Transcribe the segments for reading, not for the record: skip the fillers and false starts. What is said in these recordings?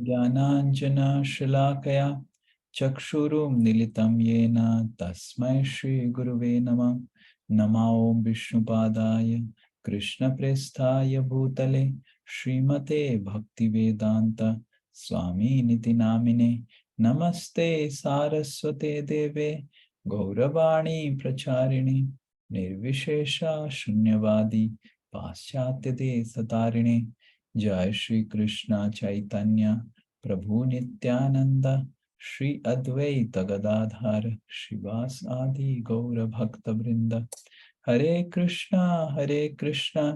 ज्ञानाञ्जना शलाकया चक्षुरुं मिलितं येन तस्मै श्री गुरुवे नमः। नमो विष्णुपादाय कृष्णप्रेष्ठाय भूतले श्रीमते भक्तिवेदांत स्वामिनिति नामिने। नमस्ते सारस्वते देवे गौरवाणी प्रचारिणे निर्विशेषा शून्यवादी पाश्चात्य देशतारिणे। जय श्री कृष्ण चैतन्य प्रभु नित्यानंद श्री अद्वैत गदाधर श्रीवास आदि गौर भक्त वृंद। हरे कृष्णा कृष्णा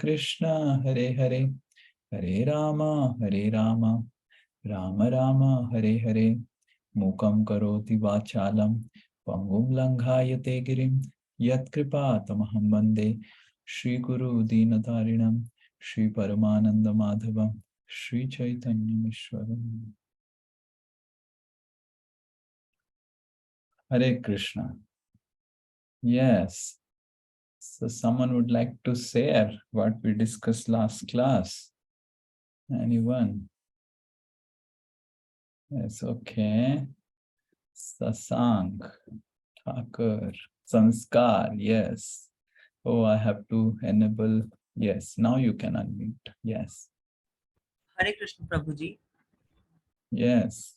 कृष्णा हरे हरे, हरे राम राम राम हरे हरे। मूकं करोति वाचालं पंगुं लंघायते गिरिं यत्कृपातमहं वन्दे श्रीगुरु दीनतारिणं श्री परमानंद माधवम Shri चैतन्येश्वरम। Hare Krishna. Yes. So someone would like to share what we discussed last class? Anyone? Yes, okay. Sasank, Thakur, Sanskar, yes. Oh, I have to enable. Yes, now you can unmute. Yes. Hare Krishna Prabhuji. Yes.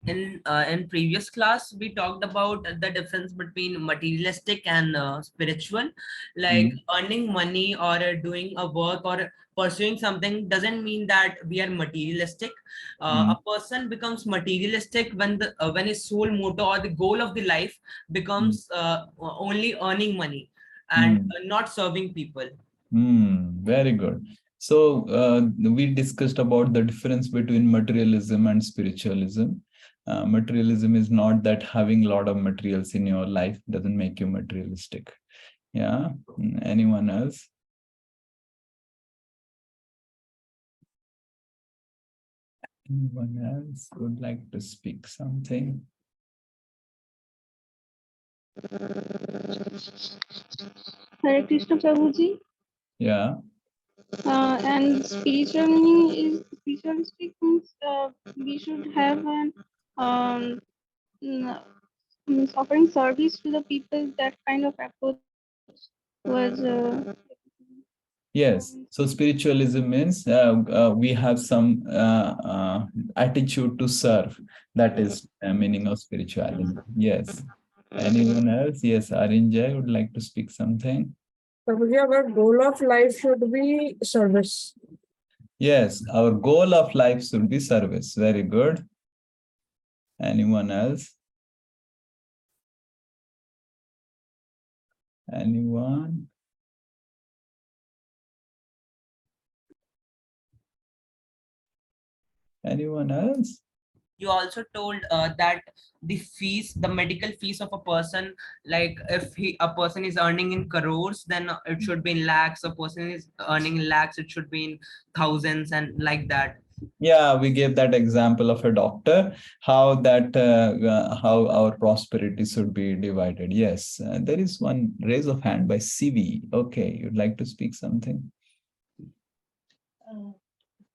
In previous class, we talked about the difference between materialistic and spiritual. Like earning money or doing a work or pursuing something doesn't mean that we are materialistic. A person becomes materialistic when his sole motto or the goal of the life becomes only earning money and not serving people. Very good. So we discussed about the difference between materialism and spiritualism. Materialism is not that having a lot of materials in your life doesn't make you materialistic. Yeah. Anyone else? Anyone else would like to speak something? Hare Krishna Prabhuji. Yeah. And spiritual meaning is spiritualistic means we should have an means offering service to the people. That kind of approach was Yes. So spiritualism means we have some attitude to serve. That is meaning of spirituality. Yes. Anyone else? Yes, Arinjay would like to speak something. Prabhuji, our goal of life should be service. Yes, our goal of life should be service. Very good. Anyone else? Anyone? Anyone else? You also told that the medical fees of a person, like if a person is earning in crores, then it should be in lakhs. A person is earning in lakhs, it should be in thousands and like that. Yeah, we gave that example of a doctor, how our prosperity should be divided. Yes, there is one raise of hand by CV. Okay, you'd like to speak something?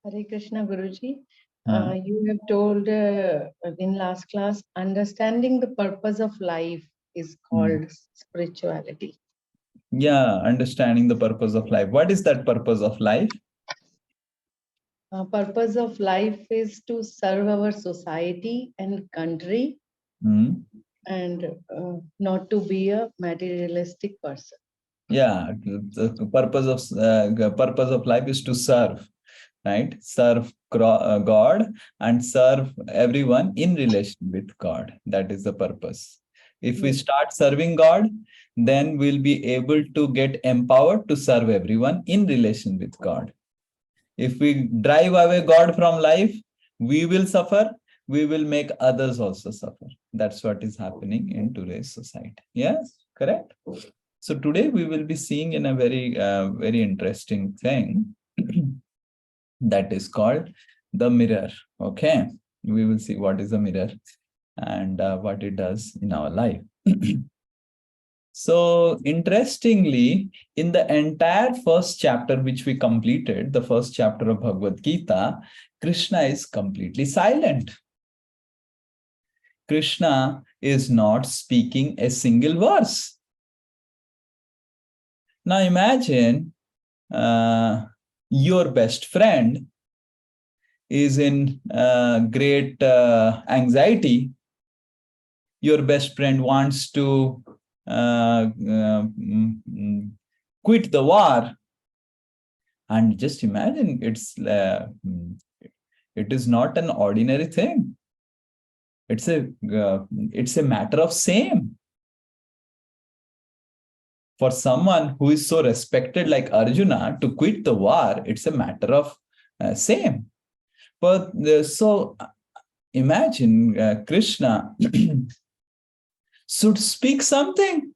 Hare Krishna Guruji. You have told in last class, understanding the purpose of life is called spirituality. Yeah, understanding the purpose of life. What is that purpose of life? Purpose of life is to serve our society and country and not to be a materialistic person. Yeah, the purpose of life is to serve, right? Serve God and serve everyone in relation with God. That is the purpose. If we start serving God, then we'll be able to get empowered to serve everyone in relation with God. If we drive away God from life, we will suffer. We will make others also suffer. That's what is happening in today's society. Yes, correct? So today we will be seeing in a very interesting thing that is called the mirror. Okay, we will see what is a mirror and what it does in our life. So interestingly, in the entire first chapter which we completed, the first chapter of Bhagavad Gita, Krishna is completely silent. Krishna is not speaking a single verse. Now imagine your best friend is in great anxiety. Your best friend wants to quit the war, and just imagine it is not an ordinary thing. It's a matter of shame for someone who is so respected like Arjuna to quit the war. It's a matter of shame. But so imagine Krishna should speak something.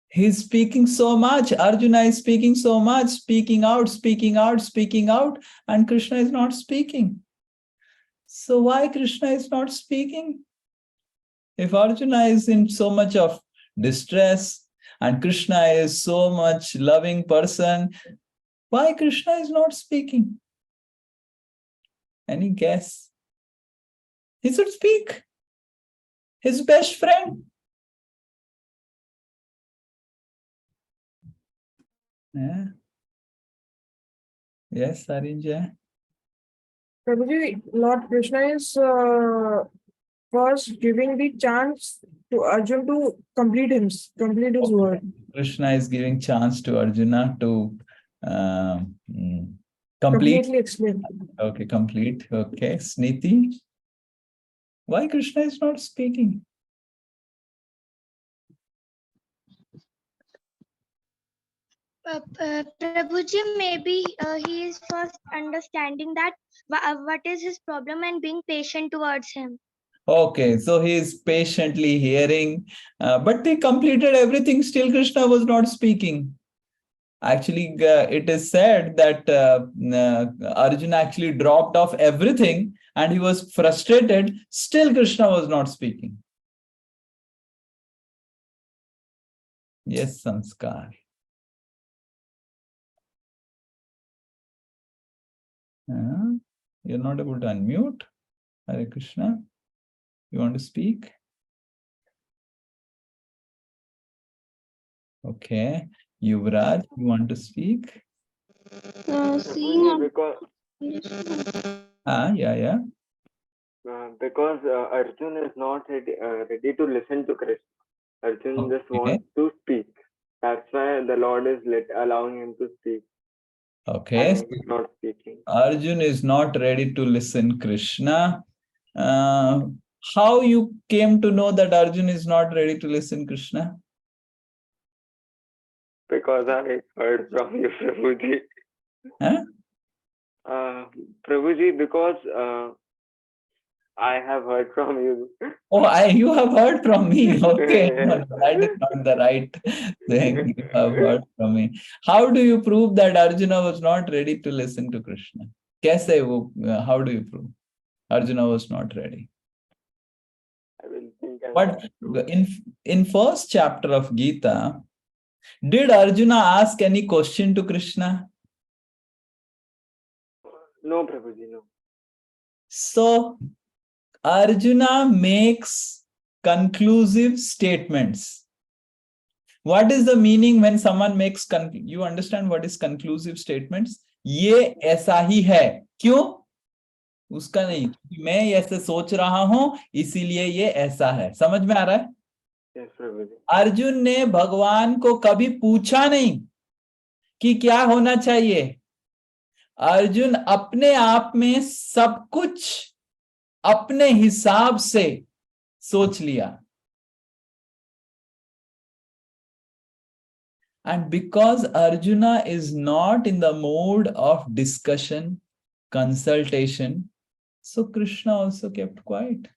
He's speaking so much. Arjuna is speaking so much, speaking out, and Krishna is not speaking. So why Krishna is not speaking? If Arjuna is in so much of distress and Krishna is so much loving person, why Krishna is not speaking? Any guess? He should speak. His best friend. Yeah. Yes, Arinja. Prabhuji, Lord Krishna is first giving the chance to Arjun to complete his word. Krishna is giving chance to Arjuna to complete. Completely explain. Okay, complete. Okay, Sniti. Why Krishna is not speaking? Prabhuji, maybe he is first understanding that what is his problem and being patient towards him. Okay, so he is patiently hearing, but he completed everything. Still, Krishna was not speaking. Actually, it is said that Arjuna actually dropped off everything and he was frustrated. Still, Krishna was not speaking. Yes, Sanskar. You're not able to unmute. Hare Krishna. You want to speak? Okay. Yuvraj, you want to speak? Seeing Because Yeah. because Arjun is not ready to listen to Krishna. Arjun just Okay. wants to speak. That's why the Lord is allowing him to speak. Okay. And he's not speaking. Arjun is not ready to listen Krishna. How you came to know that Arjun is not ready to listen Krishna? Because I heard from you, Prabhuji. Huh? Prabhuji, because I have heard from you. Oh, you have heard from me. Okay, no, that is not the right thing. You have heard from me. How do you prove that Arjuna was not ready to listen to Krishna? How do you prove Arjuna was not ready? I will think. But in first chapter of Gita, did Arjuna ask any question to Krishna? No, Prabhuji, no. So Arjuna makes conclusive statements. What is the meaning when someone makes you understand what is conclusive statements? ये ऐसा ही है. क्यों? उसका नहीं. मैं ऐसे सोच रहा हूं इसीलिए ये ऐसा है. समझ में आ रहा है? Yes, Prabhuji. अर्जुन ने भगवान को कभी पूछा नहीं कि क्या होना चाहिए. अर्जुन अपने आप में सब कुछ अपने हिसाब से सोच लिया. And because Arjuna is not in the mood of discussion, consultation, so Krishna also kept quiet.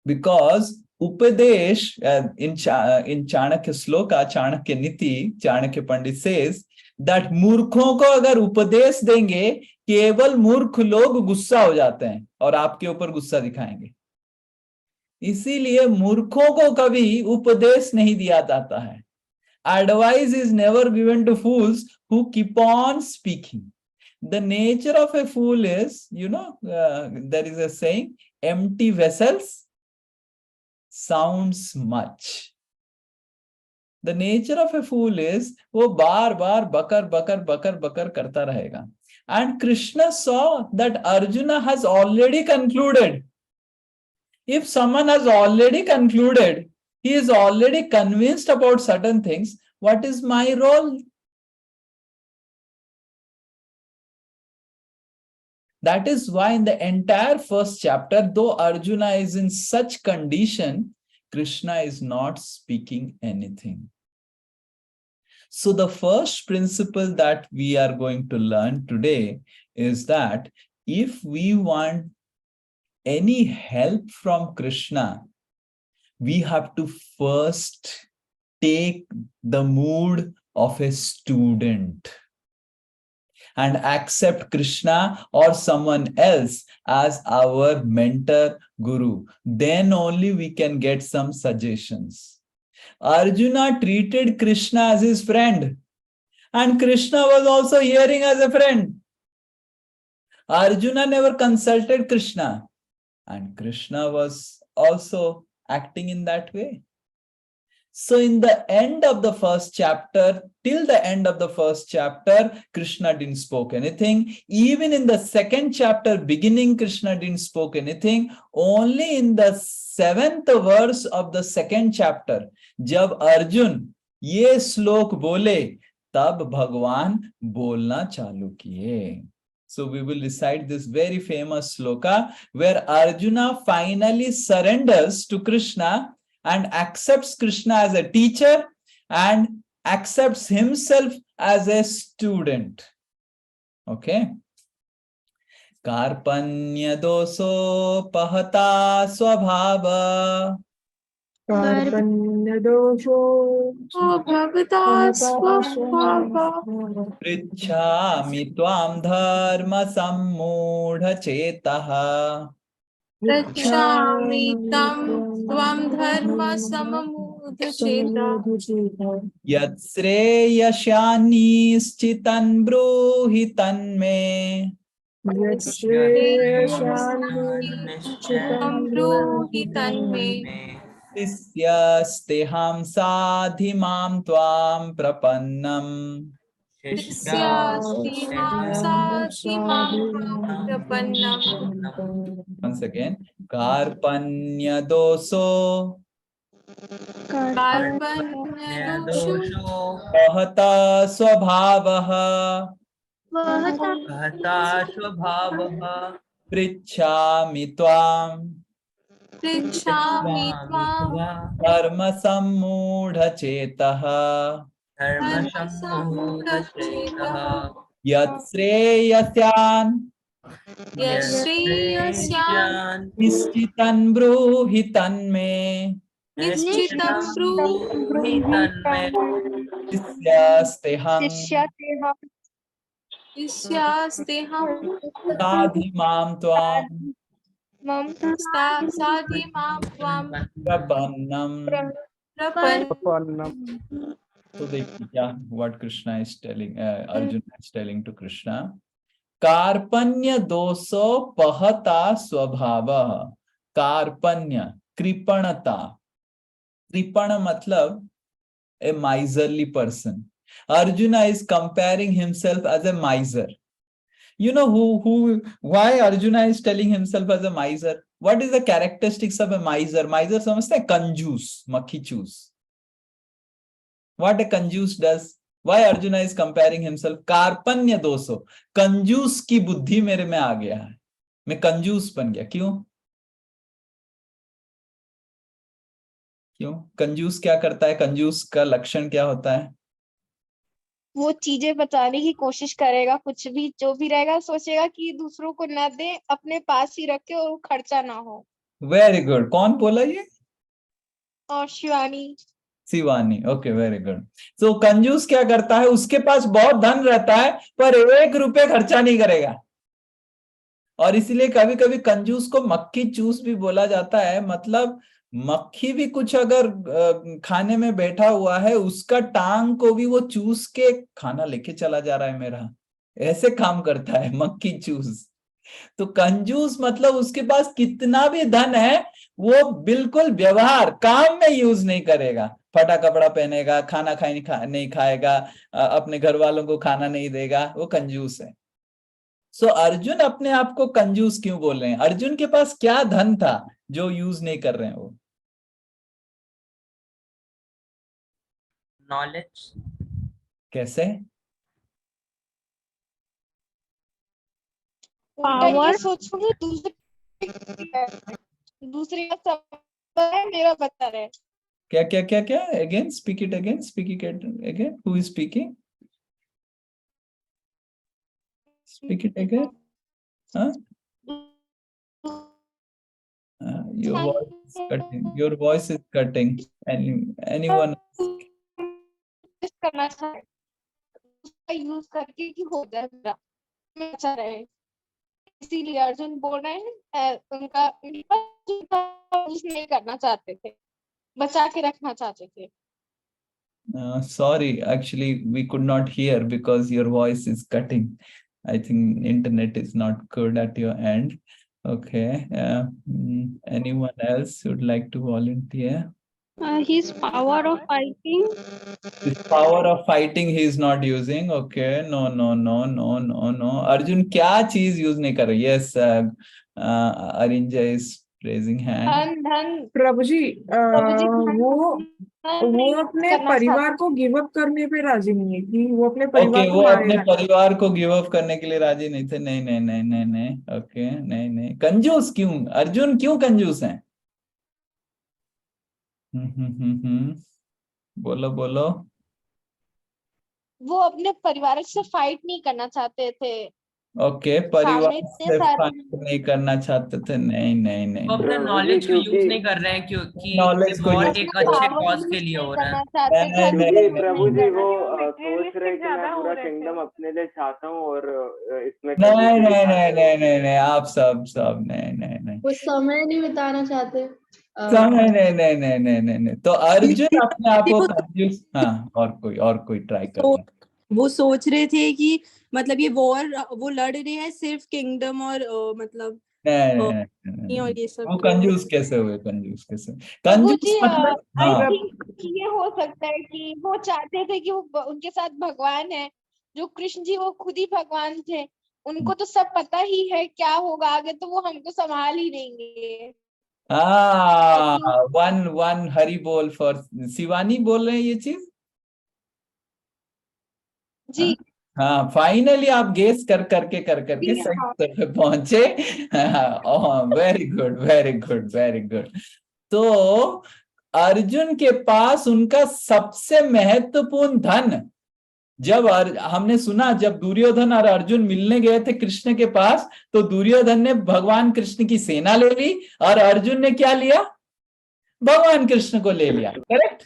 Because Upadesh, in Chanakya Sloka, Chanakya Niti, Chanakya Pandit says that मूर्खों को अगर उपदेश देंगे केवल मूर्ख लोग गुस्सा हो जाते हैं और आपके ऊपर गुस्सा दिखाएंगे. इसीलिए मूर्खों को कभी उपदेश नहीं दिया जाता है. Advice is never given to fools who keep on speaking. The nature of a fool is, there is a saying, empty vessels sounds much. The nature of a fool is वो बार बार बकर करता रहेगा. And Krishna saw that Arjuna has already concluded. If someone has already concluded, he is already convinced about certain things, what is my role? That is why in the entire first chapter, though Arjuna is in such condition, Krishna is not speaking anything. So the first principle that we are going to learn today is that if we want any help from Krishna, we have to first take the mood of a student and accept Krishna or someone else as our mentor, guru. Then only we can get some suggestions. Arjuna treated Krishna as his friend, and Krishna was also hearing as a friend. Arjuna never consulted Krishna, and Krishna was also acting in that way. So in the end of the first chapter, till the end of the first chapter, Krishna didn't spoke anything. Even in the second chapter beginning, Krishna didn't spoke anything. Only in the 7th verse of the second chapter, जब अर्जुन ये श्लोक बोले, तब भगवान बोलना चालू किए. So we will recite this very famous sloka where Arjuna finally surrenders to Krishna and accepts Krishna as a teacher and accepts himself as a student. Okay. Karpanya doso pahata swabhava. Karpanya dosho Bhagata Swabhava. Prichhami tvam dharma sammudha chetaha. Prachami tam tvam dharma samamudacheta. Yat shreyasyanischitan bruhi tanme. Ambruhi tanme. Sisyasteham sadhimam tvam prapannam. Sisyasti mam sati mam prapannam. Once again, Karpanya doso Karpanya dosho Pahata swabhavaha. Bhata Swabhavaha Prichhami tvam Prichhami tvam Dharma sammudha chetaha. Dharma Sammudachetaha Yat shreyasyan Yashriyasyan Nishchitan bruhi tanme. Nishchitam Bruhi Tanme Sisyasteham Isyasteham sadhimam tvam Sadi mam tvam prapannam. prapan. So what Krishna is telling, Arjuna is telling to Krishna. Karpanya doso pahata swabhava. Karpanya, kripanata. Kripana matlab a miserly person. Arjuna is comparing himself as a miser. You know why Arjuna is telling himself as a miser? What is the characteristics of a miser? Miser samajhte hai? Kanjus, makhi choose. What a कंजूस does? Why Arjuna is comparing himself? कार्पण्य दोषो, कंजूस की बुद्धि मेरे में आ गया है, मैं कंजूस बन गया. क्यों? कंजूस क्या करता है? कंजूस का लक्षण क्या होता है? वो चीजें बचाने की कोशिश करेगा, कुछ भी जो भी रहेगा सोचेगा कि दूसरों को ना दे, अपने पास ही रखे और खर्चा ना हो. Very good. कौन बोला ये? और Shivani. Shivani. Okay, very good. So कंजूस क्या करता है? उसके पास बहुत धन रहता है पर 1 रुपए खर्चा नहीं करेगा. और इसीलिए कभी कभी कंजूस को मक्खी चूस भी बोला जाता है। मतलब मक्खी भी कुछ अगर खाने में बैठा हुआ है, उसका टांग को भी वो चूस के खाना लेके चला जा रहा है मेरा, ऐसे काम करता है मक्खी चूस। तो कंजूस मतलब उसके पास कितना भी धन है, वो बिल्कुल व्यवहार काम में यूज नहीं करेगा। फटा कपड़ा पहनेगा, खाना नहीं खाएगा, अपने घर वालों को खाना नहीं देगा, वो कंजूस है। सो अर्जुन अपने आप को कंजूस क्यों बोल रहे हैं? अर्जुन के पास क्या धन था जो यूज नहीं कर रहे हैं वो? नॉलेज। कैसे? उल्टा ये Power. सोचूंगी दूसरे का सब है, मेरा बता रहे। क्या क्या क्या क्या? Again speak it again, speak it again. Who is speaking? Speak it again. हाँ, your voice is cutting. Your voice is cutting. Anyone? करना चाहिए उसका यूज करके कि हो जाए मेरा अच्छा रहे, इसीलिए अर्जुन बोल रहे हैं उनका यूज नहीं करना चाहते थे, बचा के रखना चाहते थे। Sorry, actually, we could not hear because your voice is cutting. I think internet is not good at your end. Okay. Anyone else would like to volunteer? His power of fighting. This power of fighting he is not using. Okay. No, no, no, no, no, no. Arjun, क्या चीज use नहीं कर रही? Yes, Arinja is raising hand. धन धन प्रभु जी वो नहीं अपने करना परिवार को गिव अप करने पे राजी नहीं है कि वो अपने परिवार ओके, को वो अपने मारेगा। परिवार को गिव अप करने के लिए राजी नहीं थे। नहीं नहीं नहीं नहीं नहीं। ओके, नहीं नहीं। कंजूस क्यों? अर्जुन क्यों कंजूस है? बोलो बोलो। वो अपने परिवार से फाइट नहीं करना चाहते थे। ओके, परिवार सामने इतने से सारे फाइट नहीं करना चाहते थे। नहीं नहीं नहीं वो अपने नहीं। प्रभु जी नॉलेज को यूज क्योंकि नहीं कर रहे हैं क्योंकि नॉलेज को वॉर यूज एक अपना अच्छे पावर कॉज यूज के लिए नहीं हो रहा करना है। चाहते, नहीं धन नहीं यूज नहीं प्रभु नहीं जी करना वो सोच रहे कि मैं पूरा किंगडम अपने लिए चाहता हूँ और इसमें नहीं कंजूसी नहीं दिखाते नहीं हो। नहीं नहीं। आप सब नहीं नहीं नहीं। वो समय नहीं बिताना चाहते। नहीं नहीं नहीं नहीं नहीं नहीं नहीं। तो अर्जुन अपने आप को कंफ्यूज। हाँ, और कोई ट्राई कर तो रहा है। वो सोच रहे थे कि मतलब ये वॉर वो लड़ रहे हैं सिर्फ किंगडम और मतलब नहीं अ, नहीं नहीं नहीं और नहीं। ये सब वो तो कंजूस कैसे हुए? कंजूस कैसे? प्रभु कंजूस जी मतलब आई हाँ। थिंक ये हो सकता है कि वो चाहते थे कि वो उनके साथ भगवान है, जो कृष्ण जी वो खुद ही भगवान थे, उनको तो सब पता ही है क्या होगा आगे, तो वो हमको संभाल ही लेंगे। हाँ, वन हरि बोल फॉर शिवानी बोल रहे हैं ये चीज। जी हाँ, फाइनली आप गेस करके जी सही हाँ। उत्तर पे पहुंचे। Very good very good very good. तो अर्जुन के पास उनका सबसे महत्वपूर्ण धन, जब हमने सुना जब दुर्योधन और अर्जुन मिलने गए थे कृष्ण के पास, तो दुर्योधन ने भगवान कृष्ण की सेना ले ली और अर्जुन ने क्या लिया? भगवान कृष्ण को ले लिया। करेक्ट?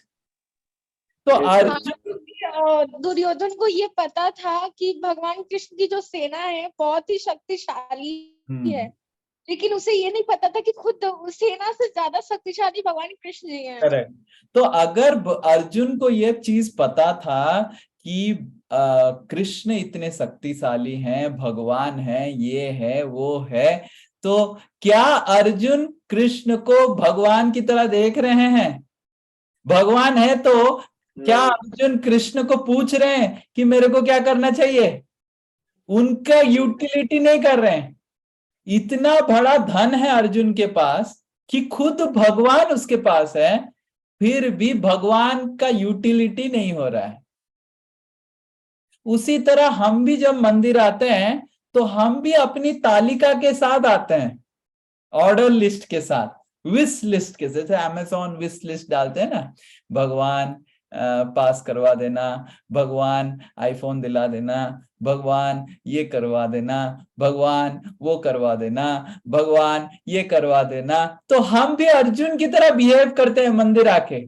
तो Yes, हाँ, अर्जुन क्योंकि दुर्योधन को ये पता था कि भगवान कृष्ण की जो सेना है बहुत ही शक्तिशाली है, लेकिन उसे ये नहीं पता था कि खुद सेना से ज्यादा शक्तिशाली भगवान कृष्ण जी हैं। करेक्ट। तो अगर अर्जुन को ये चीज पता था कि कृष्ण इतने शक्तिशाली हैं, भगवान हैं, ये है वो है, तो क्या अर्जुन कृष्ण को भगवान की तरह देख रहे हैं? भगवान है तो क्या नहीं अर्जुन कृष्ण को पूछ रहे हैं कि मेरे को क्या करना चाहिए? उनका यूटिलिटी नहीं कर रहे हैं। इतना बड़ा धन है अर्जुन के पास कि खुद भगवान उसके पास है, फिर भी भगवान का यूटिलिटी नहीं हो रहा है। उसी तरह हम भी जब मंदिर आते हैं तो हम भी अपनी तालिका के साथ आते हैं, ऑर्डर लिस्ट के साथ, विश लिस्ट के, जैसे अमेज़न विश लिस्ट डालते हैं ना, भगवान पास करवा देना, भगवान आईफोन दिला देना, भगवान ये करवा देना, भगवान वो करवा देना, भगवान ये करवा देना। तो हम भी अर्जुन की तरह बिहेव करते हैं मंदिर आके।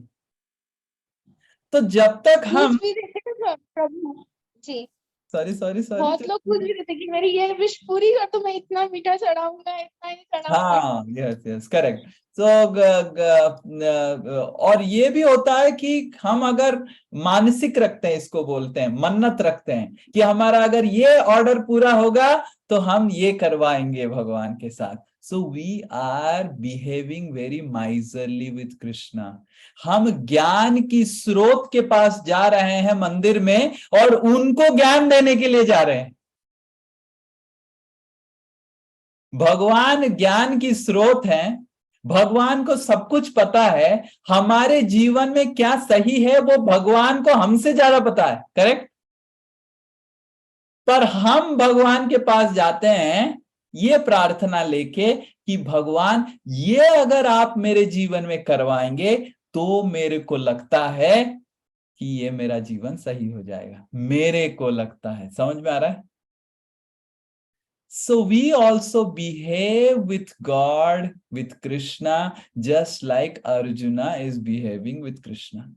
तो जब तक हम पूछ भी देते थे प्रभु जी, सॉरी बहुत लोग पूछ रहे थे कि मेरी ये विश पूरी कर तो मैं इतना मीठा चढ़ाऊंगा, इतना ही चढ़ाऊंगा। हाँ, यस करेक्ट। सो और ये भी होता है कि हम अगर मानसिक रखते हैं, इसको बोलते हैं मन्नत रखते हैं कि हमारा अगर ये ऑर्डर पूरा होगा तो हम ये करवाएंगे भगवान के साथ। So we are behaving very miserly with Krishna. हम ज्ञान की स्रोत के पास जा रहे हैं मंदिर में और उनको ज्ञान देने के लिए जा रहे हैं। भगवान ज्ञान की स्रोत हैं, भगवान को सब कुछ पता है, हमारे जीवन में क्या सही है वो भगवान को हमसे ज्यादा पता है, करेक्ट। पर हम भगवान के पास जाते हैं ये प्रार्थना लेके कि भगवान ये अगर आप मेरे जीवन में करवाएंगे तो मेरे को लगता है कि ये मेरा जीवन सही हो जाएगा, मेरे को लगता है। समझ में आ रहा है? So we also behave with God, with Krishna, just like Arjuna is behaving with Krishna.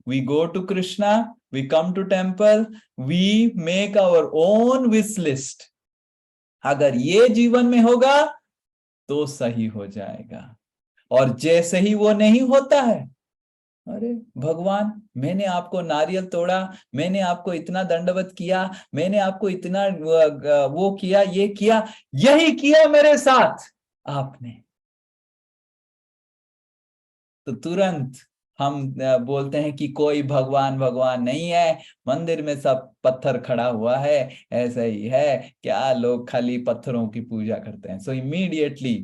We go to Krishna, we come to temple, we make our own wish list. अगर ये जीवन में होगा तो सही हो जाएगा, और जैसे ही वो नहीं होता है, अरे भगवान मैंने आपको नारियल तोड़ा, मैंने आपको इतना दंडवत किया, मैंने आपको इतना वो किया, ये किया, यही किया मेरे साथ आपने, तो तुरंत हम बोलते हैं कि कोई भगवान भगवान नहीं है, मंदिर में सब पत्थर खड़ा हुआ है, ऐसा ही है, क्या लोग खाली पत्थरों की पूजा करते हैं। So immediately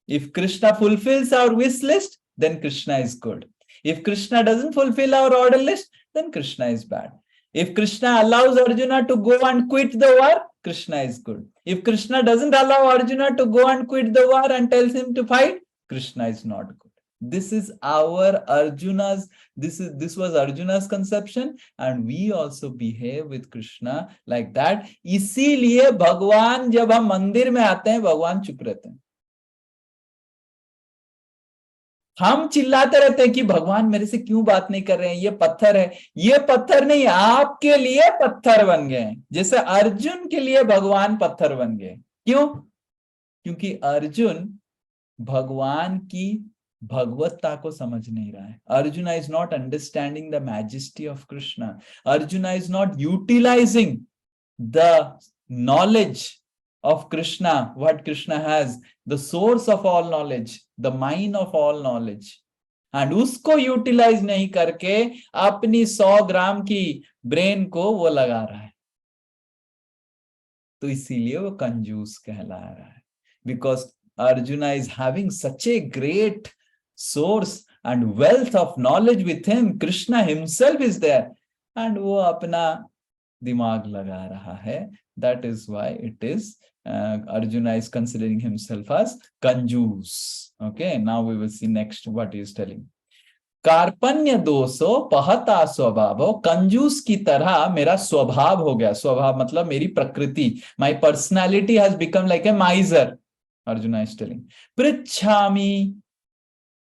if Krishna fulfils our wish list then Krishna is good. If Krishna doesn't fulfill our order list, then Krishna is bad. If Krishna allows Arjuna to go and quit the war, Krishna is good. If Krishna doesn't allow Arjuna to go and quit the war and tells him to fight, Krishna is not good. This is our Arjuna's, this was Arjuna's conception, and we also behave with Krishna like that. इसीलिए भगवान जब हम मंदिर में आते हैं, भगवान चुप रहते हैं। हम चिल्लाते रहते हैं कि भगवान मेरे से क्यों बात नहीं कर रहे हैं, ये पत्थर है, ये पत्थर नहीं, आपके लिए पत्थर बन गए। जैसे अर्जुन के लिए भगवान पत्थर बन गए। क्यों? क्योंकि अर्जुन भगवान की भगवत्ता को समझ नहीं रहा है। Arjuna is not understanding the majesty of Krishna. Arjuna is not utilising the knowledge of Krishna, what Krishna has, the source of all knowledge, the mine of all knowledge, and उसको यूटिलाइज नहीं करके अपनी 100 ग्राम की ब्रेन को वो लगा रहा है, तो इसीलिए वो कंजूस कहला रहा है। Because Arjuna is having such a great source and wealth of knowledge with him, Krishna himself is there, and वो अपना दिमाग लगा रहा है। That is why it is Arjuna is considering himself as कंजूस। Okay, now we will see next what he is telling. कार्पण्य दोषो पहता स्वभावो, कंजूस की तरह मेरा स्वभाव हो गया। स्वभाव मतलब मेरी प्रकृति, my personality has become like a miser, Arjuna is telling. पृच्छामि,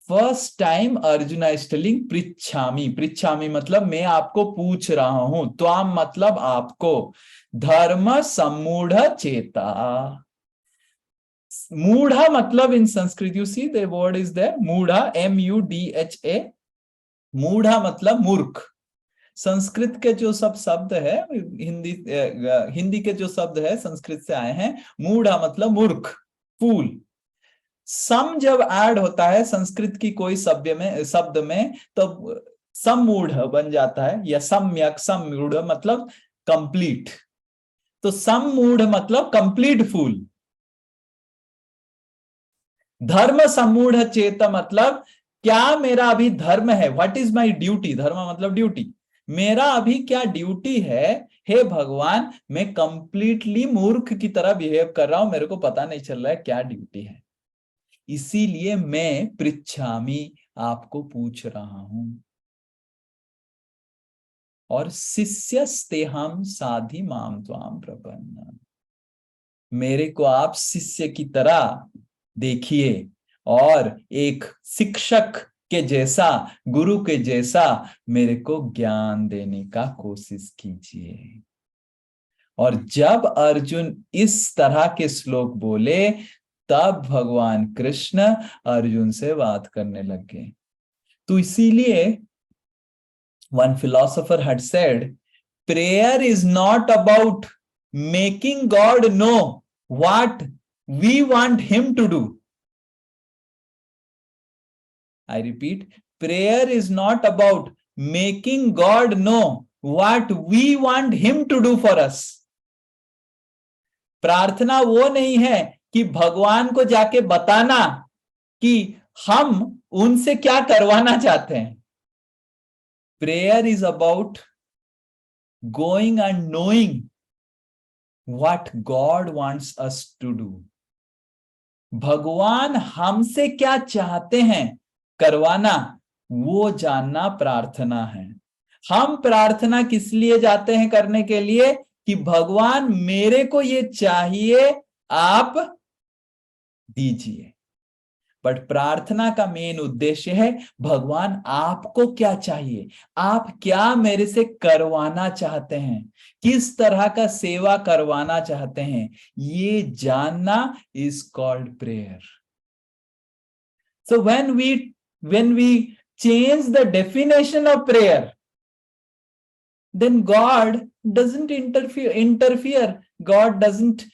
first time arjuna is telling पृच्छामि। पृच्छामि मतलब मैं आपको पूछ रहा हूं, त्वाम मतलब आपको, धर्म सम्मूढ़ चेता। मूढ़ा मतलब in Sanskrit you see the word is there, मूढ़ा, MUDHA, मूढ़ा मतलब मूर्ख। संस्कृत के जो सब शब्द है, हिंदी के जो शब्द है संस्कृत से आए हैं। मूढ़ा मतलब मूर्ख, फूल। सम जब ऐड होता है संस्कृत की कोई शब्द में तो सम्मूढ़ बन जाता है, या सम्यक, सम्मूढ़ मतलब कंप्लीट। तो सम्मूढ़ मतलब कंप्लीट फूल। धर्म सम्मूढ़ चेत मतलब क्या मेरा अभी धर्म है, व्हाट इज माई ड्यूटी। धर्म मतलब ड्यूटी, मेरा अभी क्या ड्यूटी है। हे भगवान, मैं कंप्लीटली मूर्ख की तरह बिहेव कर रहा हूं, मेरे को पता नहीं चल रहा है क्या ड्यूटी है, इसीलिए मैं पृच्छामि, आपको पूछ रहा हूं। और शिष्यस्तेहम साधि माम त्वाम प्रपन्न, मेरे को आप शिष्य की तरह देखिए और एक शिक्षक के जैसा, गुरु के जैसा मेरे को ज्ञान देने का कोशिश कीजिए। और जब अर्जुन इस तरह के श्लोक बोले तब भगवान कृष्ण अर्जुन से बात करने लग गए। तो इसीलिए one philosopher had said, prayer is not about making God know what we want him to do. I repeat, prayer is not about making God know what we want him to do for us. प्रार्थना वो नहीं है कि भगवान को जाके बताना कि हम उनसे क्या करवाना चाहते हैं। Prayer is about going and knowing what God wants us to do. भगवान हमसे क्या चाहते हैं करवाना, वो जानना प्रार्थना है। हम प्रार्थना किस लिए जाते हैं करने के लिए कि भगवान मेरे को ये चाहिए, आप दीजिए। बट प्रार्थना का मेन उद्देश्य है भगवान आपको क्या चाहिए, आप क्या मेरे से करवाना चाहते हैं, किस तरह का सेवा करवाना चाहते हैं, ये जानना is called prayer. So when we change the definition of prayer, then God doesn't interfere. God doesn't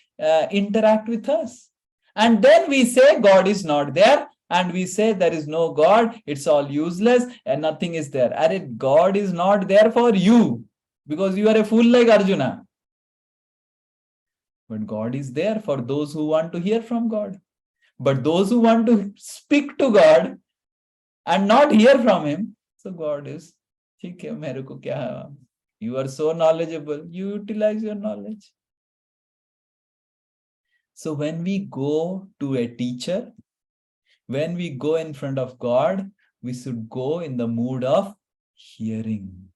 interact with us. And then we say God is not there, and we say there is no God, it's all useless and nothing is there. And God is not there for you because you are a fool like Arjuna. But God is there for those who want to hear from God. But those who want to speak to God and not hear from him, so God is, ठीक है मेरे को क्या है, you are so knowledgeable, you utilize your knowledge. So when we go to a teacher, when we go in front of God, we should go in the mood of hearing,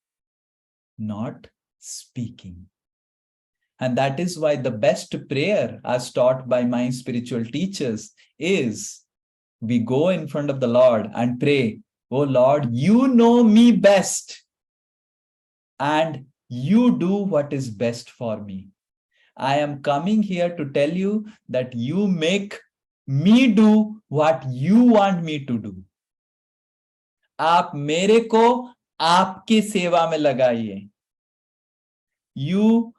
not speaking. And that is why the best prayer, as taught by my spiritual teachers, is we go in front of the Lord and pray, oh Lord, you know me best and you do what is best for me. I am coming here to tell you that you make me do what you want me to do. आप मेरे को आपकी सेवा में लगाइए. You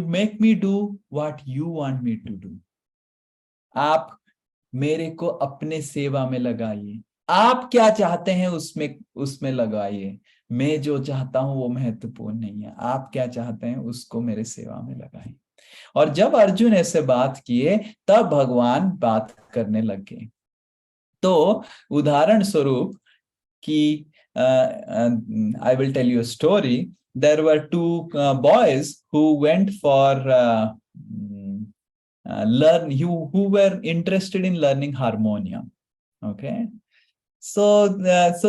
make me do what you want me to do. आप मेरे को अपने सेवा में लगाइए. आप क्या चाहते हैं उसमें लगाइए. मैं जो चाहता हूं वो महत्वपूर्ण नहीं है. आप क्या चाहते हैं उसको मेरे सेवा में लगाइए. और जब अर्जुन ऐसे बात किए तब भगवान बात करने लगे. तो उदाहरण स्वरूप कि I will tell you a story. There were two boys who went for who were interested in learning harmonium. Okay. So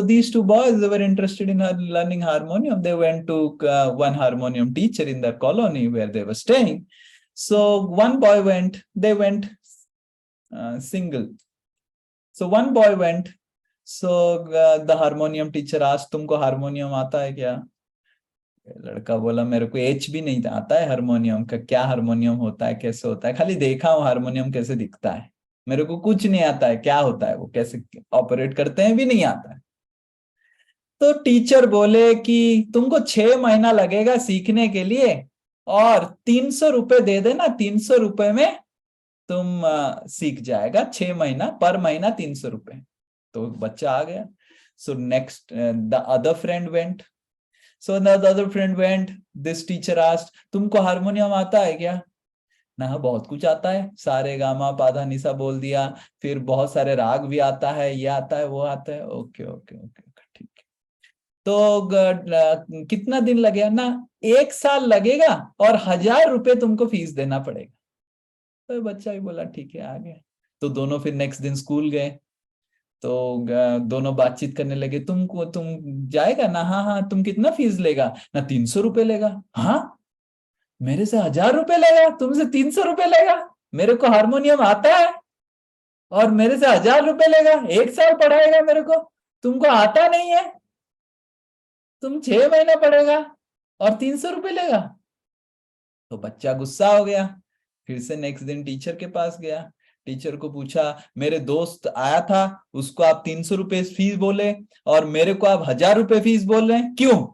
these two boys, they were interested in learning harmonium. They went to one harmonium teacher in their colony where they were staying. So one boy went, they went single. So one boy went. So the harmonium teacher asked, तुमको harmonium आता है क्या? लड़का बोला मेरे को H भी नहीं आता है हारमोनियम का. क्या हारमोनियम होता है, कैसे होता है, खाली देखा हूं हारमोनियम कैसे दिखता है, मेरे को कुछ नहीं आता है, क्या होता है वो, कैसे ऑपरेट करते हैं भी नहीं आता है. तो टीचर बोले कि तुमको 6 महीना लगेगा सीखने के लिए और 300 रुपए दे देना, 300 रुपए में तुम सीख जाएगा. 6 महीना पर महीना 300 रुपए. तो बच्चा आ गया. So next the other friend went. So the other friend went. This teacher asked, तुमको हारमोनियम आता है क्या? ना, बहुत कुछ आता है, सारे गामा पाधा निसा बोल दिया, फिर बहुत सारे राग भी आता है, ये आता है वो आता है. ओके ओके ओके ठीक है. तो कितना दिन लगेगा? ना 1 साल लगेगा और 1000 रुपए तुमको फीस देना पड़ेगा. तो बच्चा भी बोला ठीक है, आ गया. तो दोनों फिर नेक्स्ट दिन स्कूल गए. तो दोनों बातचीत करने लगे, तुम जाएगा ना? हाँ हाँ. तुम कितना फीस लेगा? ना 300 रुपए लेगा. हाँ, मेरे से 1000 रुपए लेगा, तुमसे 300 रुपए लेगा. मेरे को हारमोनियम आता है और मेरे से 1000 रुपए लेगा. 1 साल पढ़ाएगा मेरे को, तुमको आता नहीं है, तुम 6 महीना पढ़ेगा और 300 रुपए लेगा. तो बच्चा गुस्सा हो गया, फिर से नेक्स्ट दिन टीचर के पास गया, टीचर को पूछा, मेरे दोस्त आया था, उसको आप 300 रुपए फीस बोले और मेरे को आप 1000 रुपए फीस बोल रहे हैं, क्यों?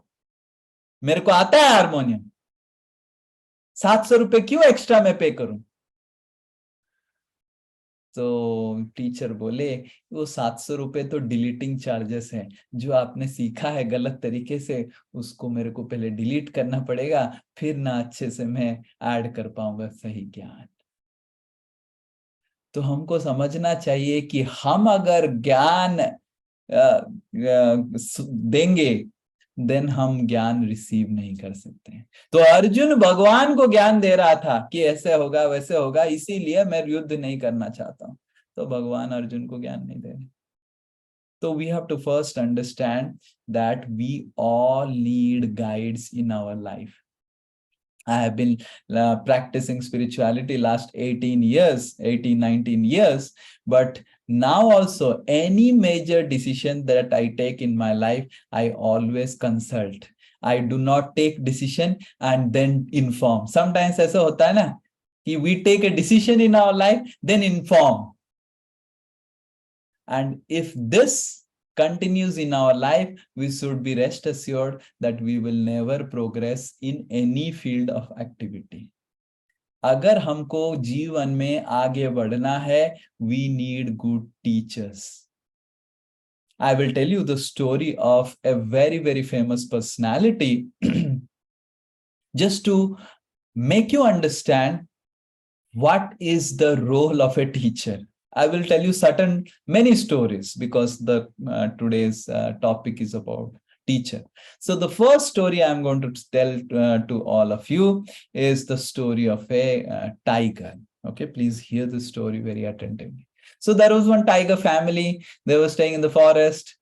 मेरे को आता है हारमोनियम, 700 रुपए क्यों एक्स्ट्रा मैं पे करूं? तो टीचर बोले, वो 700 रुपए तो डिलीटिंग चार्जेस है, जो आपने सीखा है गलत तरीके से उसको मेरे को पहले डिलीट करना पड़ेगा, फिर ना अच्छे से मैं ऐड कर पाऊंगा सही ज्ञान। तो हमको समझना चाहिए कि हम अगर ज्ञान देंगे देन हम ज्ञान रिसीव नहीं कर सकते। तो अर्जुन भगवान को ज्ञान दे रहा था कि ऐसे होगा वैसे होगा, इसीलिए मैं युद्ध नहीं करना चाहता हूं, तो भगवान अर्जुन को ज्ञान नहीं दे रहे। तो we have to first understand that we all need guides in our life. I have been practicing spirituality last 19 years, but now also any major decision that I take in my life, I always consult. I do not take decision and then inform. Sometimes ऐसा होता है ना कि we take a decision in our life, then inform. And if this continues in our life, we should be rest assured that we will never progress in any field of activity. अगर हमको जीवन में आगे बढ़ना है, we need good teachers. I will tell you the story of a very, very famous personality just to make you understand what is the role of a teacher. I will tell you many stories because the today's topic is about teacher. So the first story I'm going to tell to all of you is the story of a tiger. Okay, please hear the story very attentively. So there was one tiger family. They were staying in the forest.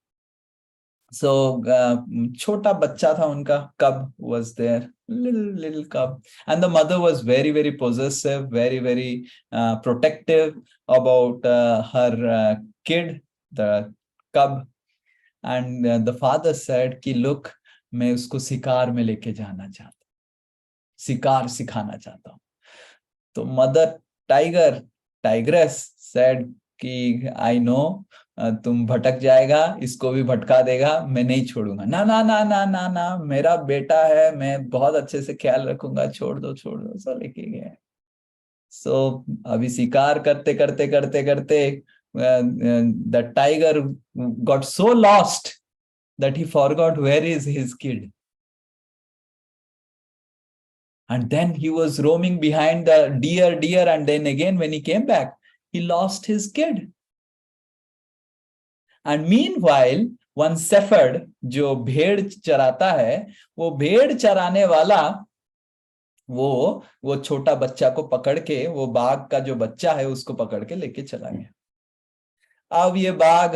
So chota bachcha tha unka, cub was there, little cub, and the mother was very, very possessive, very, very protective about her kid, the cub. And the father said कि look, मैं उसको शिकार में लेके जाना चाहता हूँ, शिकार सिखाना चाहता हूँ. तो mother tigress said कि I know तुम भटक जाएगा, इसको भी भटका देगा, मैं नहीं छोड़ूंगा. ना ना ना ना ना ना, मेरा बेटा है, मैं बहुत अच्छे से ख्याल रखूंगा, छोड़ दो. सो लेके गए. सो अभी शिकार करते करते करते करते the tiger got so lost that he forgot where is his kid. And then he was roaming behind the deer, and then again when he came back, he lost his kid. And meanwhile, one shepherd, जो भेड़ चराता है, वो भेड़ चराने वाला वो छोटा बच्चा को पकड़ के, वो बाघ का जो बच्चा है उसको पकड़ के लेके चला गया. अब ये बाघ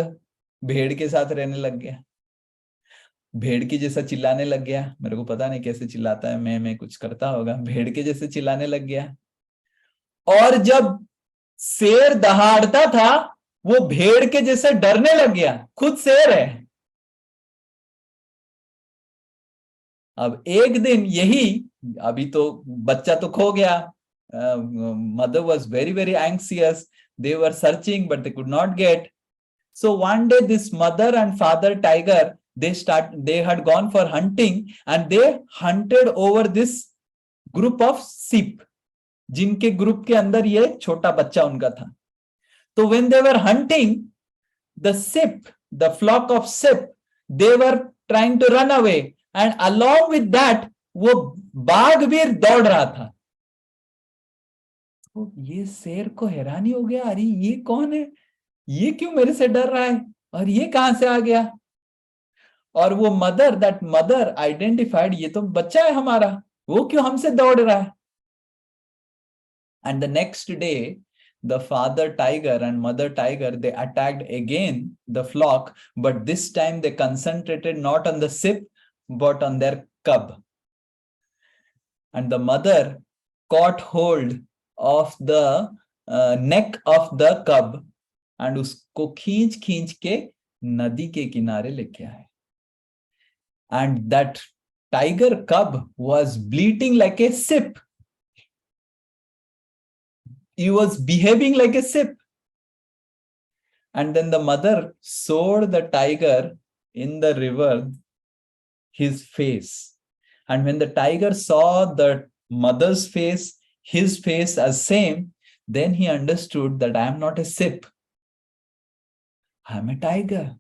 भेड़ के साथ रहने लग गया, भेड़ की जैसा चिल्लाने लग गया. मेरे को पता नहीं कैसे चिल्लाता है, मैं कुछ करता होगा, भेड़ के जैसे चिल्लाने लग गया. और जब शेर दहाड़ता था, वो भेड़ के जैसे डरने लग गया, खुद शेर है. अब एक दिन यही, अभी तो बच्चा तो खो गया. Mother was very very anxious. They were searching, but they could not get. So one day, this mother and father tiger, they had gone for hunting, and they hunted over this group of sheep, जिनके group के अंदर ये छोटा बच्चा उनका था. So when they were hunting, the sheep, the flock of sheep, they were trying to run away, and along with that, वो बाघ भी दौड़ रहा था. तो ये शेर को हैरानी हो गया, अरे ये कौन है, ये क्यों मेरे से डर रहा है, और ये कहां से आ गया. और वो दैट मदर आइडेंटिफाइड, ये तो बच्चा है हमारा, वो क्यों हमसे दौड़ रहा है. And the next day, the father tiger and mother tiger, they attacked again the flock, but this time they concentrated not on the sheep but on their cub. And the mother caught hold of the neck of the cub and उसको खींच के नदी के किनारे लेके आए. And that tiger cub was bleating like a sheep. he was behaving like a sip. And then the mother showed the tiger in the river his face. And when the tiger saw the mother's face, his face as same, then he understood that I am not a sip. I am a tiger.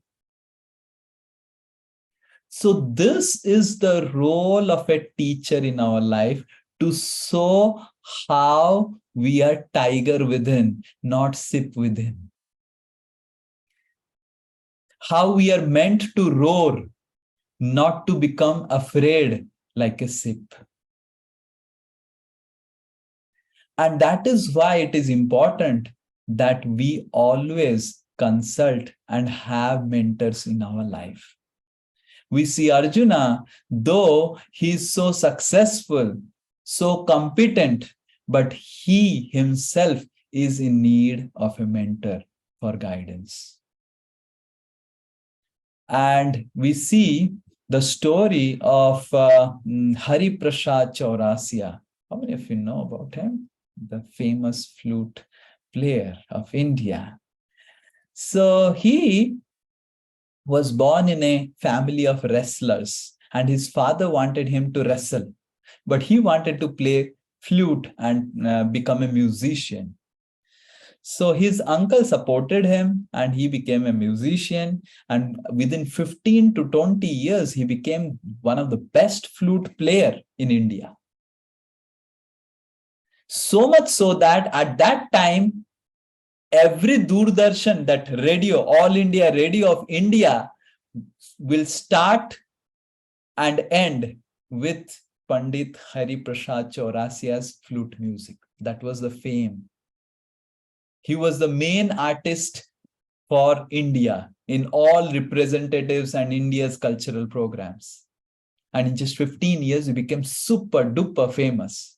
So this is the role of a teacher in our life, to show how we are tiger within, not sip within. How we are meant to roar, not to become afraid like a sip. And that is why it is important that we always consult and have mentors in our life. We see Arjuna, though he is so successful, so competent, but he himself is in need of a mentor for guidance. And we see the story of Hari Prasad Chaurasia. How many of you know about him? The famous flute player of India. So he was born in a family of wrestlers, and his father wanted him to wrestle, but he wanted to play flute and become a musician. So his uncle supported him and he became a musician, and within 15 to 20 years, he became one of the best flute player in India. So much so that at that time, every Doordarshan, that radio, All India Radio of India, will start and end with Pandit Hari Prasad Chaurasia's flute music. That was the fame. He was the main artist for India in all representatives and India's cultural programs. And in just 15 years, he became super duper famous.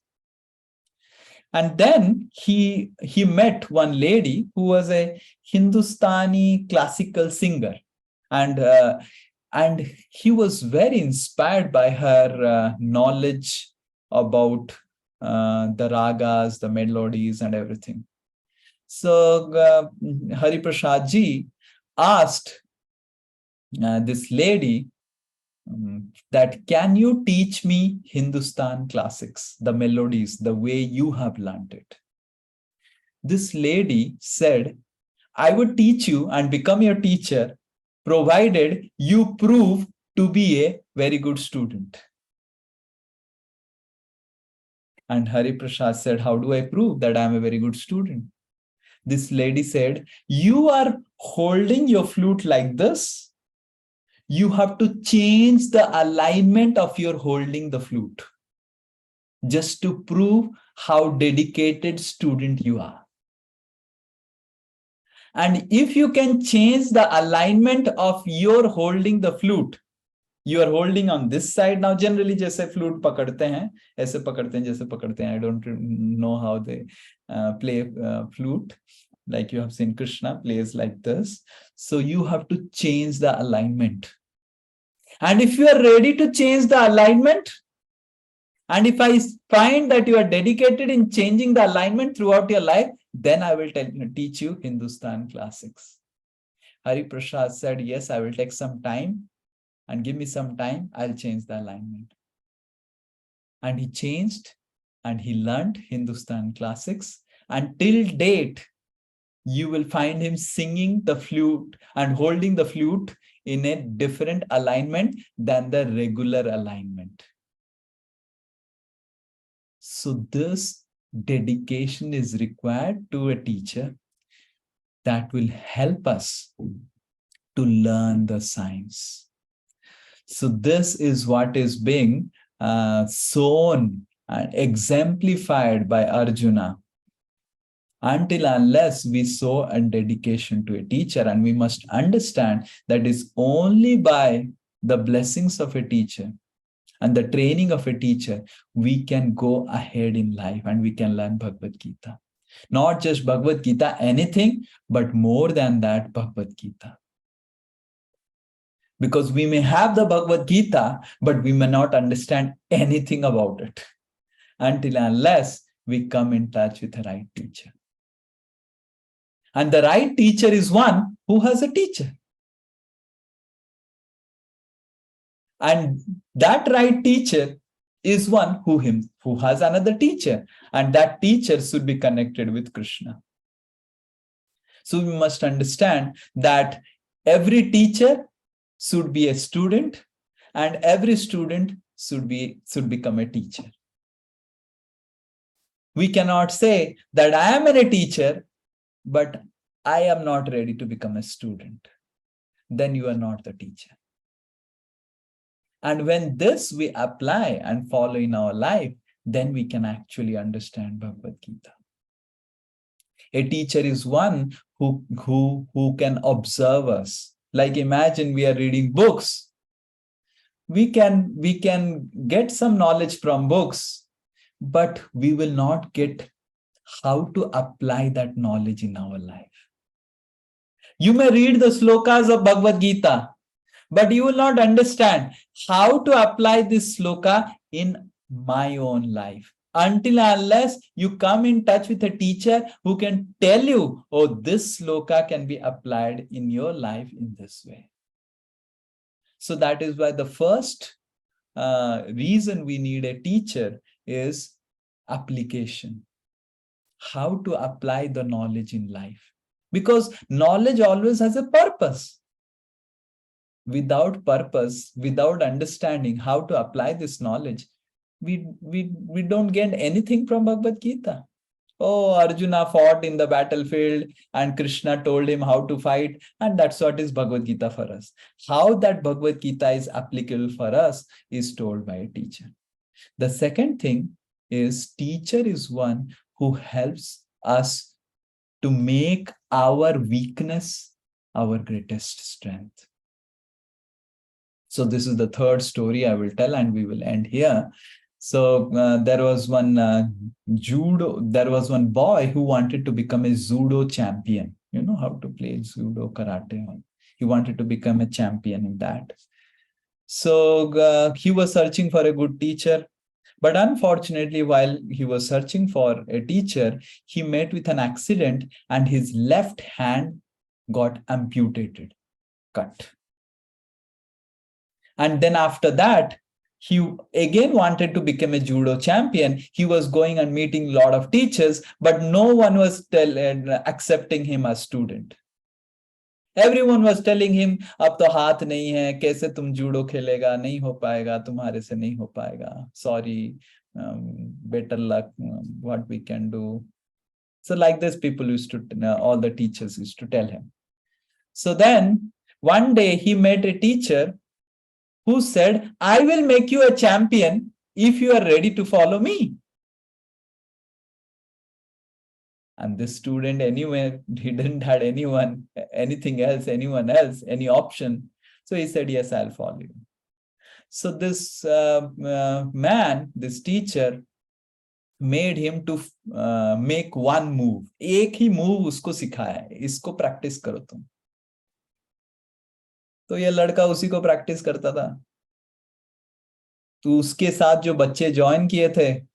And then he met one lady who was a Hindustani classical singer. And he was very inspired by her knowledge about the ragas, the melodies and everything. So Hari Prasad ji asked this lady that, can you teach me Hindustan classics, the melodies, the way you have learned it? This lady said, I would teach you and become your teacher, provided you prove to be a very good student. And Hari Prasad said, how do I prove that I am a very good student? This lady said, you are holding your flute like this. You have to change the alignment of your holding the flute, just to prove how dedicated student you are. And if you can change the alignment of your holding the flute, you are holding on this side. Now, generally, जैसे flute पकड़ते हैं, ऐसे पकड़ते हैं, जैसे पकड़ते हैं. I don't know how they play flute. Like you have seen Krishna plays like this. So you have to change the alignment. And if you are ready to change the alignment, and if I find that you are dedicated in changing the alignment throughout your life, then I will teach you Hindustan classics. Hari Prasad said, yes, I will take some time, and give me some time, I'll change the alignment. And he changed and he learned Hindustan classics. And till date, you will find him singing the flute and holding the flute in a different alignment than the regular alignment. So this dedication is required to a teacher that will help us to learn the science. So this is what is being shown and exemplified by Arjuna. Until unless we show a dedication to a teacher, and we must understand that is only by the blessings of a teacher and the training of a teacher, we can go ahead in life and we can learn Bhagavad Gita. Not just Bhagavad Gita, anything, but more than that, Bhagavad Gita. Because we may have the Bhagavad Gita, but we may not understand anything about it until unless we come in touch with the right teacher. And the right teacher is one who has a teacher. And that right teacher is one who has another teacher. And that teacher should be connected with Krishna. So we must understand that every teacher should be a student, and every student should become a teacher. We cannot say that I am a teacher, but I am not ready to become a student. Then you are not the teacher. And when this we apply and follow in our life, then we can actually understand Bhagavad Gita. A teacher is one who can observe us. Like imagine we are reading books. We can get some knowledge from books, but we will not get how to apply that knowledge in our life. You may read the slokas of Bhagavad Gita, but you will not understand how to apply this sloka in my own life. Until unless you come in touch with a teacher who can tell you, oh, this sloka can be applied in your life in this way. So that is why the first reason we need a teacher is application. How to apply the knowledge in life. Because knowledge always has a purpose. Without purpose, without understanding how to apply this knowledge, we don't get anything from Bhagavad Gita. Oh, Arjuna fought in the battlefield and Krishna told him how to fight, and that's what is Bhagavad Gita for us. How that Bhagavad Gita is applicable for us is told by a teacher. The second thing is teacher is one who helps us to make our weakness our greatest strength. So this is the third story I will tell, and we will end here. So there was one boy who wanted to become a judo champion. You know how to play judo, karate. He wanted to become a champion in that. So he was searching for a good teacher. But unfortunately, while he was searching for a teacher, he met with an accident and his left hand got amputated, cut. And then after that, he again wanted to become a judo champion. He was going and meeting a lot of teachers, but no one was accepting him as student. Everyone was telling him, अब तो हाथ नहीं है, कैसे तुम judo खेलेगा, नहीं हो पाएगा, तुम्हारे से नहीं हो पाएगा. Sorry, better luck, what we can do. So like this, people used to, all the teachers used to tell him. So then one day he met a teacher who said, I will make you a champion if you are ready to follow me. And this student anyway, he didn't have any option. So he said, yes, I'll follow you. So this man, this teacher, made him to make one move. एक ही move उसको सिखाया है, इसको practice करो तुम. तो ये लड़का उसी को practice करता था. तो उसके साथ जो बच्चे join किए थे,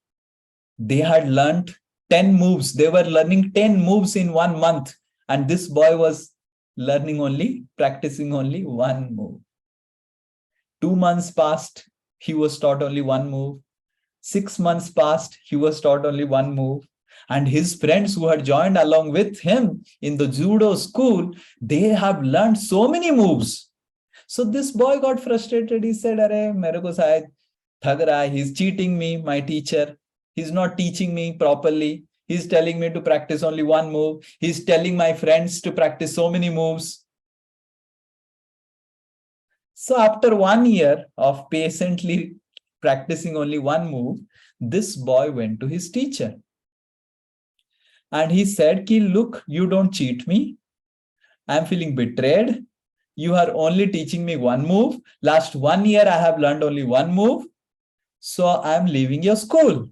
they had learned 10 moves. They were learning 10 moves in 1 month. And this boy was practicing only one move. 2 months passed, he was taught only one move. 6 months passed, he was taught only one move. And his friends who had joined along with him in the judo school, they have learned so many moves. So this boy got frustrated. He said, "Arey, mere ko shayad thag raha hai. He's cheating me, my teacher. He's not teaching me properly. He's telling me to practice only one move. He's telling my friends to practice so many moves." So after 1 year of patiently practicing only one move, this boy went to his teacher. And he said, look, you don't cheat me. I'm feeling betrayed. You are only teaching me one move. Last 1 year, I have learned only one move. So I'm leaving your school.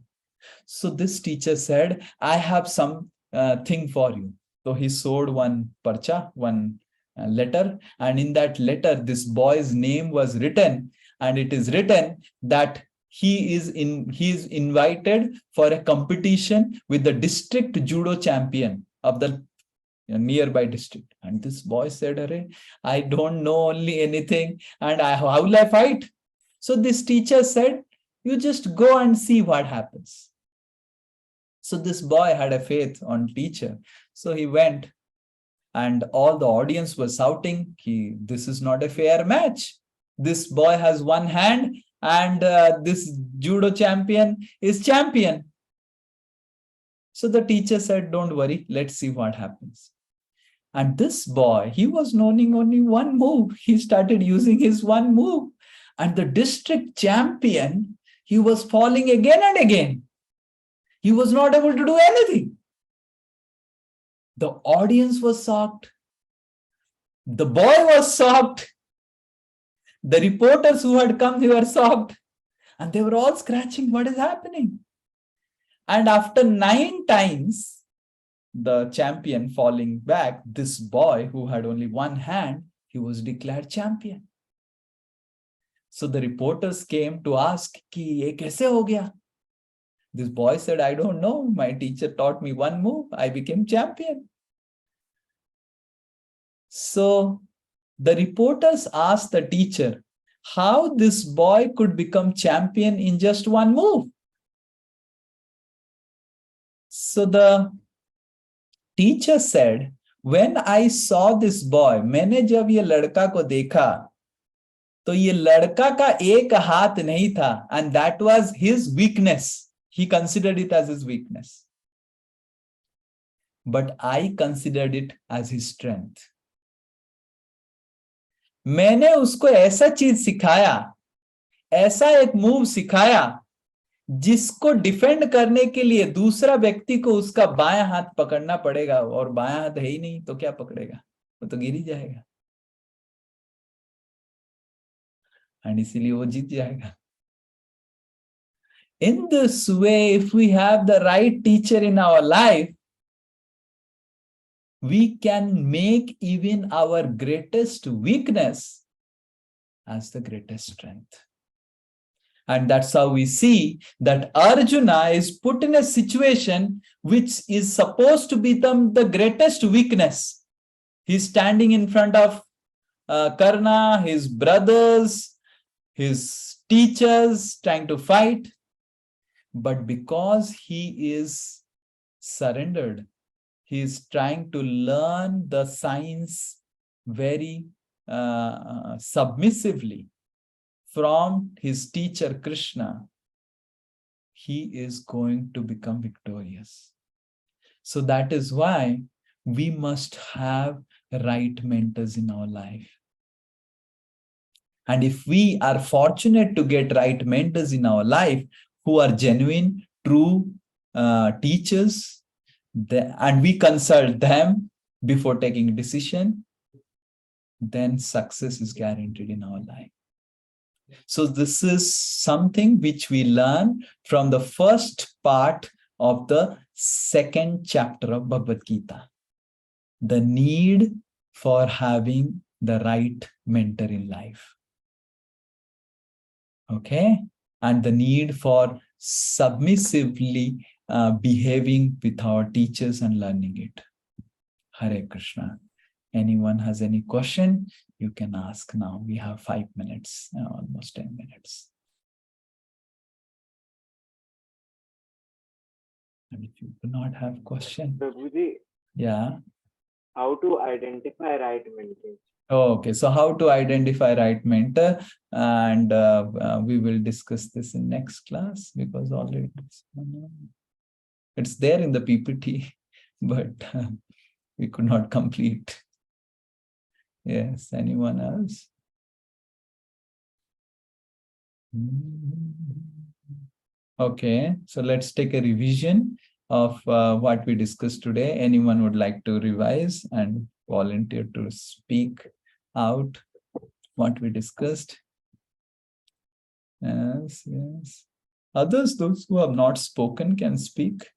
So this teacher said, I have some thing for you. So he showed one parcha, one letter. And in that letter, this boy's name was written. And it is written that he is invited for a competition with the district judo champion of the a nearby district. And this boy said, "Arey, I don't know only anything, and how will I fight?" So this teacher said, "You just go and see what happens." So this boy had a faith on teacher. So he went, and all the audience was shouting, "This is not a fair match. This boy has one hand, and this judo champion is champion." So the teacher said, "Don't worry, let's see what happens." And this boy, he was knowing only one move. He started using his one move. And the district champion, he was falling again and again. He was not able to do anything. The audience was shocked. The boy was shocked. The reporters who had come, they were shocked. And they were all scratching, what is happening? And after 9 times, the champion falling back, this boy who had only one hand, he was declared champion. So the reporters came to ask, "Ki ye kaise ho gaya?" This boy said, "I don't know. My teacher taught me one move. I became champion." So the reporters asked the teacher how this boy could become champion in just one move. So the teacher said, "When I saw this boy, मैंने जब ये लड़का को देखा, तो ये लड़का का एक हाथ नहीं था, and that was his weakness. He considered it as his weakness. But I considered it as his strength." मैंने उसको ऐसा चीज सिखाया, ऐसा एक मूव सिखाया, जिसको डिफेंड करने के लिए दूसरा व्यक्ति को उसका बायां हाथ पकड़ना पड़ेगा, और बायां हाथ है ही नहीं तो क्या पकड़ेगा, वो तो गिर ही जाएगा, और इसीलिए वो जीत जाएगा. In this way, if we have the right teacher in our life, we can make even our greatest weakness as the greatest strength. And that's how we see that Arjuna is put in a situation which is supposed to become the greatest weakness. He's standing in front of Karna, his brothers, his teachers, trying to fight. But because he is surrendered, he is trying to learn the science very submissively from his teacher Krishna, he is going to become victorious. So that is why we must have right mentors in our life. And if we are fortunate to get right mentors in our life who are genuine, true teachers, and we consult them before taking a decision, then success is guaranteed in our life. So this is something which we learn from the first part of the second chapter of Bhagavad Gita. The need for having the right mentor in life. Okay? And the need for submissively behaving with our teachers and learning it. Hare Krishna. Anyone has any question? You can ask now. We have 5 minutes, almost 10 minutes. And if you do not have question, Prabhuji, yeah. how to identify right mentors? Okay, so how to identify right mentor, and we will discuss this in next class, because already it's there in the PPT, but we could not complete. Yes, anyone else? Okay, so let's take a revision of what we discussed today. Anyone would like to revise and volunteer to speak out what we discussed? Yes, yes. Others, those who have not spoken, can speak.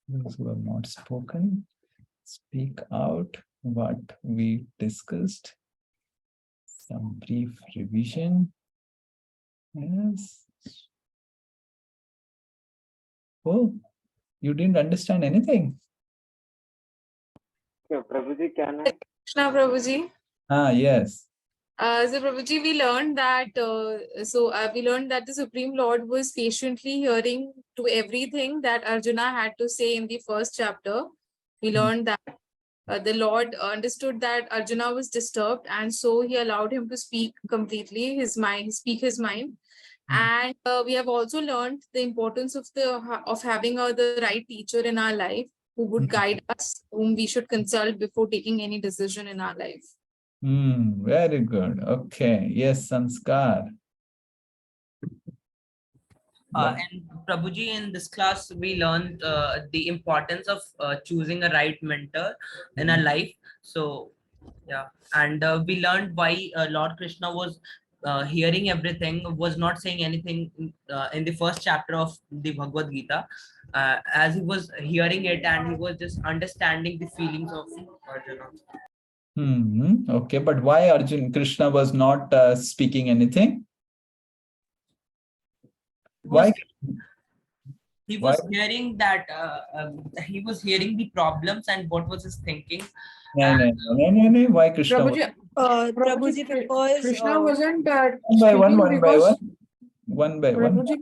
Those who have not spoken, speak out what we discussed. Some brief revision. Yes. Oh, you didn't understand anything. Okay, Prabhuji, can I? Krishna Prabhuji. Yes. So Prabhuji, we learned that we learned that the Supreme Lord was patiently hearing to everything that Arjuna had to say in the first chapter. We learned that the Lord understood that Arjuna was disturbed, and so he allowed him to speak completely speak his mind. And we have also learned the importance of having the right teacher in our life who would guide us, whom we should consult before taking any decision in our life. Very good. Okay. Yes, Sanskar. And Prabhuji, in this class, we learned the importance of choosing a right mentor in our life. So, yeah, and we learned why Lord Krishna was hearing everything, was not saying anything in the first chapter of the Bhagavad Gita, as he was hearing it and he was just understanding the feelings of Arjuna. Okay, but why Krishna was not speaking anything? Why? He was hearing that he was hearing the problems and what was his thinking. No. Why Krishna? Prabhuji, Prabhuji, because Krishna wasn't one by one. Prabhuji,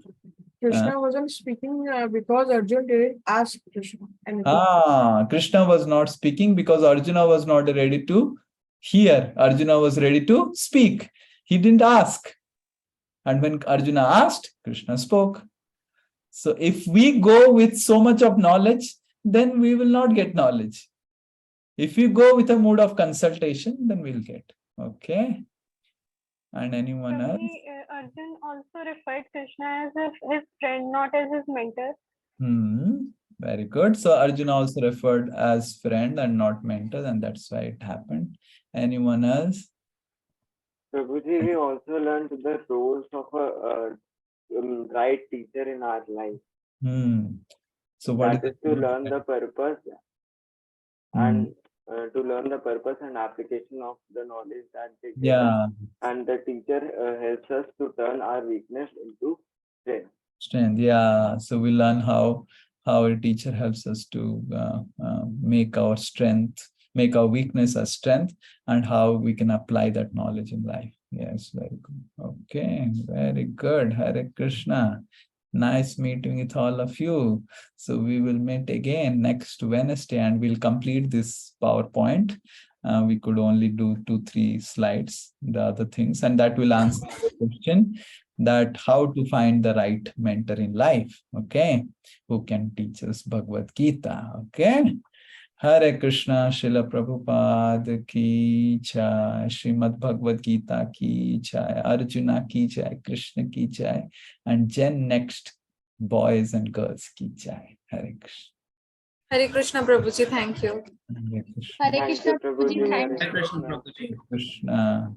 Krishna wasn't speaking because Arjun didn't ask Krishna anything. Krishna was not speaking because Arjuna was not ready to hear. Arjuna was ready to speak. He didn't ask. And when Arjuna asked, Krishna spoke. So if we go with so much of knowledge, then we will not get knowledge. If you go with a mood of consultation, then we'll get. Okay. And anyone else? Arjun also referred Krishna as his friend, not as his mentor. Very good. So Arjuna also referred as friend and not mentor, and that's why it happened. Anyone else? Prabhuji, we also learned the roles of a right teacher in our life. So what that is to learn the purpose and to learn the purpose and application of the knowledge that they give us. And the teacher helps us to turn our weakness into strength. Yeah. So we learn how a teacher helps us to make our weakness a strength, and how we can apply that knowledge in life. Yes, very good. Okay, very good. Hare Krishna. Nice meeting with all of you. So we will meet again next Wednesday and we'll complete this PowerPoint. We could only do 2-3 slides, the other things, and that will answer the question that how to find the right mentor in life, okay, who can teach us Bhagavad Gita, okay. Hare Krishna, Srila Prabhupada ki jai, Srimad Bhagavad Gita ki jai, Arjuna ki jai, Krishna ki jai, and Gen Next boys and girls ki jai. Hare Krishna. Hare Krishna Prabhuji, thank you. Hare Krishna. Hare Krishna Prabhuji, thank you. Hare Krishna Prabhuji. Krishna.